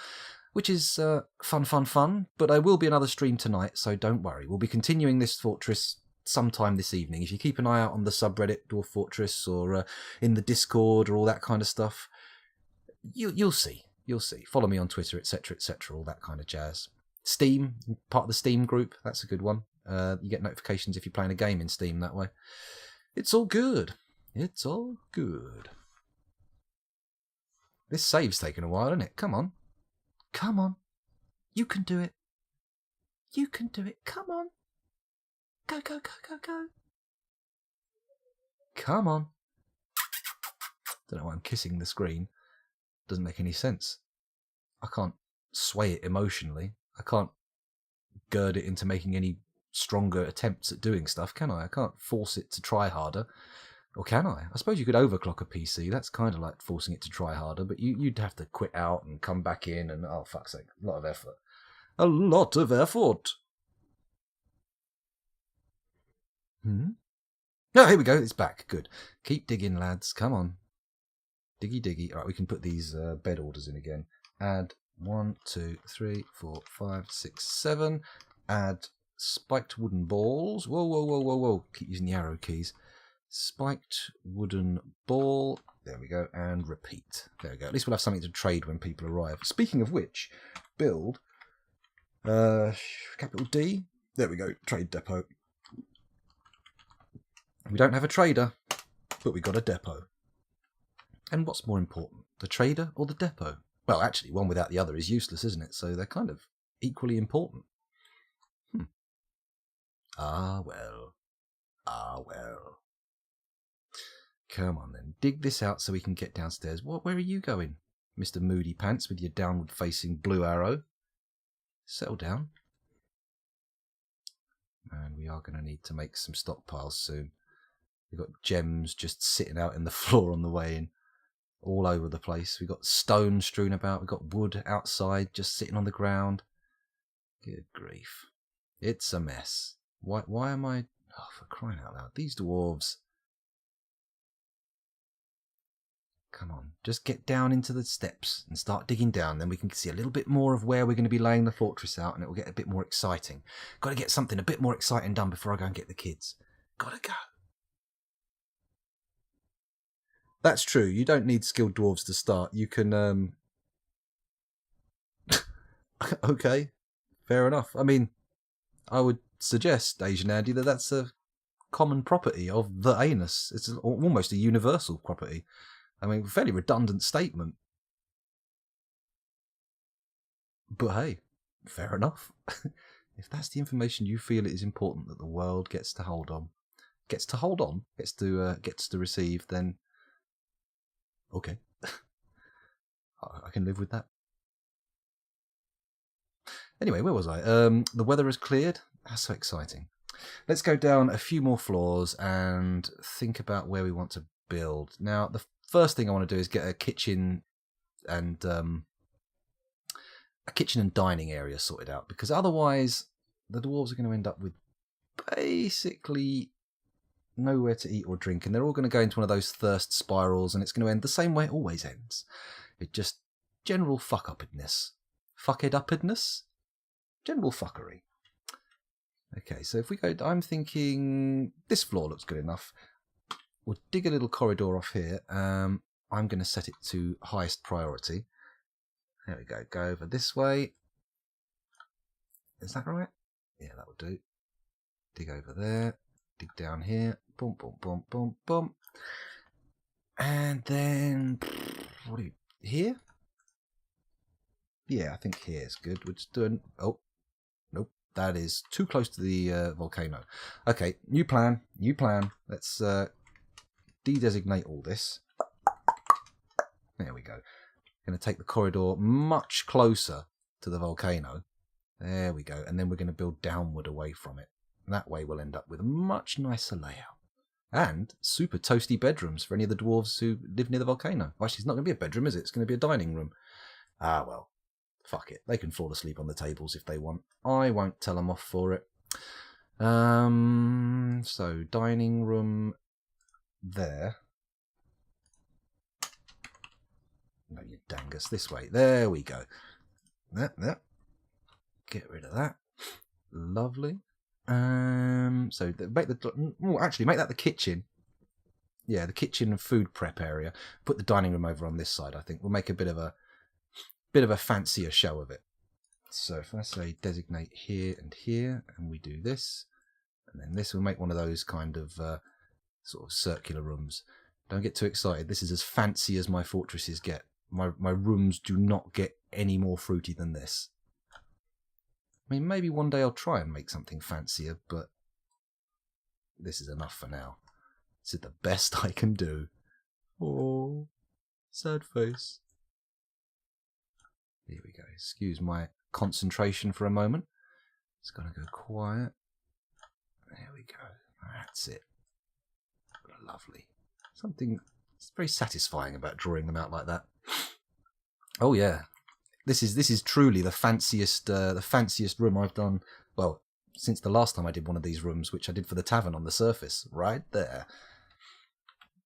Which is fun, but I will be another stream tonight, so don't worry. We'll be continuing this fortress sometime this evening. If you keep an eye out on the subreddit Dwarf Fortress, or in the Discord, or all that kind of stuff, you'll see. You'll see. Follow me on Twitter, etc., all that kind of jazz. Steam, part of the Steam group, that's a good one. You get notifications if you're playing a game in Steam that way. It's all good. It's all good. This save's taken a while, isn't it? Come on. Come on. You can do it. You can do it. Come on. Go, go, go, go, go. Come on. Don't know why I'm kissing the screen. Doesn't make any sense. I can't sway it emotionally. I can't gird it into making any stronger attempts at doing stuff, can I? I can't force it to try harder. Or can I? I suppose you could overclock a PC. That's kind of like forcing it to try harder, but you'd have to quit out and come back in, and oh, fuck's sake, a lot of effort. A lot of effort. Oh, here we go. It's back. Good. Keep digging, lads. Come on. Diggy, diggy. All right, we can put these bed orders in again. Add 1, 2, 3, 4, 5, 6, 7. Add spiked wooden balls. Whoa, whoa, whoa, whoa, whoa. Keep using the arrow keys. Spiked wooden ball. There we go. And repeat. There we go. At least we'll have something to trade when people arrive. Speaking of which, build capital D. There we go. Trade depot. We don't have a trader, but we got a depot. And what's more important, the trader or the depot? Well, actually, one without the other is useless, isn't it? So they're kind of equally important. Ah, well. Ah, well. Come on, then. Dig this out so we can get downstairs. Where are you going, Mr. Moody Pants, with your downward-facing blue arrow? Settle down. And we are going to need to make some stockpiles soon. We've got gems just sitting out in the floor on the way in. All over the place. We've got stone strewn about. We've got wood outside just sitting on the ground. Good grief. It's a mess. Why am I... Oh, for crying out loud. These dwarves. Come on. Just get down into the steps and start digging down. Then we can see a little bit more of where we're going to be laying the fortress out, and it will get a bit more exciting. Got to get something a bit more exciting done before I go and get the kids. Gotta go. That's true. You don't need skilled dwarves to start. You can... Okay. Fair enough. I mean, I would suggest, Asian Andy, that that's a common property of the anus. It's almost a universal property. I mean, fairly redundant statement. But hey, fair enough. If that's the information you feel it is important that the world gets to receive, then okay. I can live with that. Anyway, where was I? The weather has cleared. That's so exciting. Let's go down a few more floors and think about where we want to build. Now, the first thing I want to do is get a kitchen and dining area sorted out, because otherwise the dwarves are going to end up with basically nowhere to eat or drink, and they're all going to go into one of those thirst spirals, and it's going to end the same way it always ends. It just general fuck-uppedness. Fuck-it-uppedness? General fuckery. Okay, so if we go... I'm thinking this floor looks good enough. We'll dig a little corridor off here. I'm going to set it to highest priority. There we go. Go over this way. Is that right? Yeah, that will do. Dig over there. Dig down here. Boom, boom, boom, boom, boom. And then... What do you... Here? Yeah, I think here's good. We're just doing... Oh, nope. That is too close to the volcano. Okay, new plan. New plan. Let's de-designate all this. There we go. Going to take the corridor much closer to the volcano. There we go. And then we're going to build downward away from it. That way we'll end up with a much nicer layout. And super toasty bedrooms for any of the dwarves who live near the volcano. Well, actually, it's not going to be a bedroom, is it? It's going to be a dining room. Ah, well. Fuck it. They can fall asleep on the tables if they want. I won't tell them off for it. So, dining room there. No, you dangus. This way. There we go. There. Get rid of that. Lovely. So make that the kitchen. Yeah, the kitchen and food prep area. Put the dining room over on this side. I think we'll make a bit of a fancier show of it. So if I say designate here, and we do this, and then this will make one of those kind of sort of circular rooms. Don't get too excited. This is as fancy as my fortresses get. My rooms do not get any more fruity than this. I mean, maybe one day I'll try and make something fancier, but this is enough for now. This is the best I can do. Oh, sad face. Here we go. Excuse my concentration for a moment. It's going to go quiet. There we go. That's it. Lovely. Something very satisfying about drawing them out like that. Oh yeah. This is truly the fanciest room I've done, well, since the last time I did one of these rooms, which I did for the tavern on the surface, right there.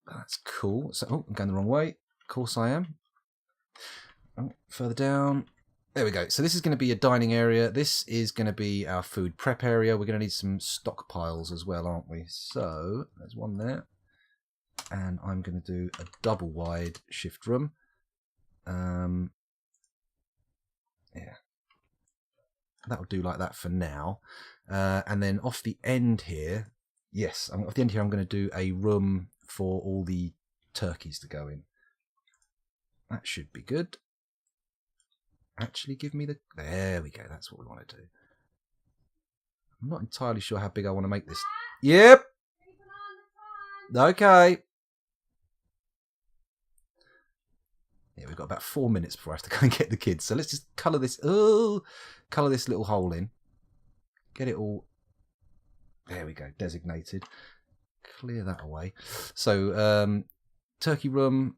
That's cool. So, oh, I'm going the wrong way. Of course I am. Oh, further down. There we go. So this is going to be a dining area. This is going to be our food prep area. We're going to need some stockpiles as well, aren't we? So there's one there. And I'm going to do a double wide shift room. Yeah. That'll do like that for now. And then off the end here, Yes, at the end here I'm going to do a room for all the turkeys to go in. That should be good. Actually give me the... There we go, that's what we want to do. I'm not entirely sure how big I want to make this. Yep! Okay. Yeah, we've got about 4 minutes before I have to go and get the kids. So let's just colour this. Oh, colour this little hole in. Get it all. There we go. Designated. Clear that away. So turkey room,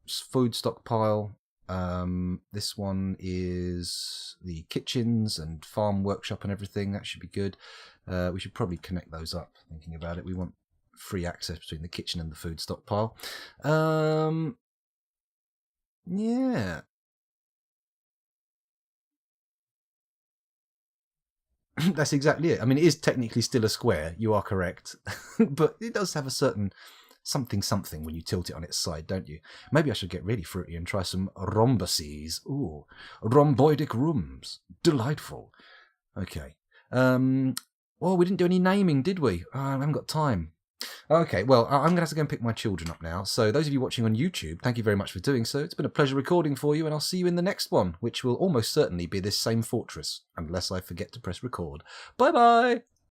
food stockpile. This one is the kitchens and farm workshop and everything. That should be good. We should probably connect those up. Thinking about it, we want free access between the kitchen and the food stockpile. Yeah. That's exactly it. I mean, it is technically still a square. You are correct. But it does have a certain something when you tilt it on its side, don't you? Maybe I should get really fruity and try some rhombuses. Ooh, rhomboidic rooms. Delightful. Okay. Well, we didn't do any naming, did we? I haven't got time. Okay, well, I'm going to have to go and pick my children up now. So those of you watching on YouTube, thank you very much for doing so. It's been a pleasure recording for you, and I'll see you in the next one, which will almost certainly be this same fortress, unless I forget to press record. Bye-bye!